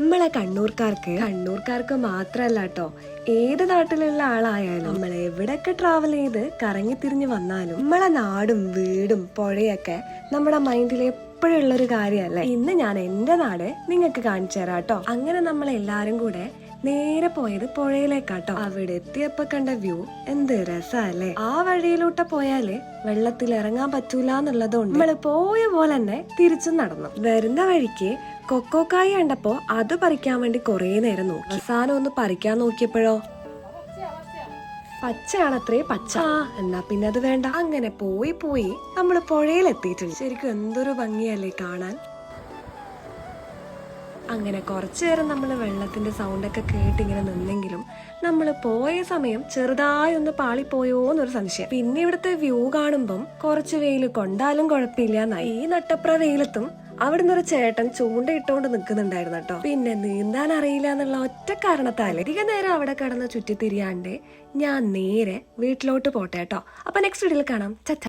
നമ്മളെ കണ്ണൂർക്കാർക്ക് മാത്രല്ല കേട്ടോ, ഏത് നാട്ടിലുള്ള ആളായാലും നമ്മൾ എവിടെയൊക്കെ ട്രാവൽ ചെയ്ത് കറങ്ങി തിരിഞ്ഞു വന്നാലും നമ്മളെ നാടും വീടും പുഴയൊക്കെ നമ്മുടെ മൈൻഡിൽ എപ്പോഴും ഉള്ളൊരു കാര്യമല്ലേ. ഇന്ന് ഞാൻ എന്റെ നാട് നിങ്ങൾക്ക് കാണിച്ചു തരാം കേട്ടോ. അങ്ങനെ നമ്മൾ എല്ലാരും കൂടെ നേരെ പോയത് പുഴയിലേക്കാട്ടോ. അവിടെ എത്തിയപ്പോ കണ്ട വ്യൂ എന്ത് രസല്ലേ. ആ വഴിയിലൂടെ പോയാല് വെള്ളത്തിൽ ഇറങ്ങാൻ പറ്റൂല എന്നുള്ളതുകൊണ്ട് നമ്മള് പോയ പോലെ തന്നെ തിരിച്ചും നടന്നു. വരുന്ന വഴിക്ക് കൊക്കോക്കായ കണ്ടപ്പോ അത് പറിക്കാൻ വേണ്ടി കൊറേ നേരം നോക്കി. അവസാനം ഒന്ന് പറിക്കാൻ നോക്കിയപ്പോഴോ പച്ചയാണത്രേ പച്ച. എന്നാ പിന്നെ അത് വേണ്ട. അങ്ങനെ പോയി നമ്മള് പുഴയിലെത്തിയിട്ടുണ്ട്. ശരിക്കും എന്തൊരു ഭംഗിയല്ലേ കാണാൻ. അങ്ങനെ കുറച്ചു നേരം നമ്മൾ വെള്ളത്തിന്റെ സൗണ്ടൊക്കെ കേട്ടിങ്ങനെ നിന്നെങ്കിലും നമ്മൾ പോയ സമയം ചെറുതായി ഒന്ന് പാളിപ്പോയോ എന്നൊരു സംശയം. പിന്നെ ഇവിടുത്തെ വ്യൂ കാണുമ്പം കുറച്ച് വെയിൽ കൊണ്ടാലും കുഴപ്പമില്ല. ഈ നട്ടപ്ര വെയിലത്തും അവിടെ നിന്നൊരു ചേട്ടൻ ചൂണ്ടയിട്ടുകൊണ്ട് നിൽക്കുന്നുണ്ടായിരുന്നു കേട്ടോ. പിന്നെ നീന്താൻ അറിയില്ല എന്നുള്ള ഒറ്റ കാരണത്താല് അധിക നേരം അവിടെ കിടന്ന് ചുറ്റിത്തിരിയാണ്ട് ഞാൻ നേരെ വീട്ടിലോട്ട് പോട്ടെ കേട്ടോ. അപ്പൊ നെക്സ്റ്റ് വീഡിയോയിൽ കാണാം.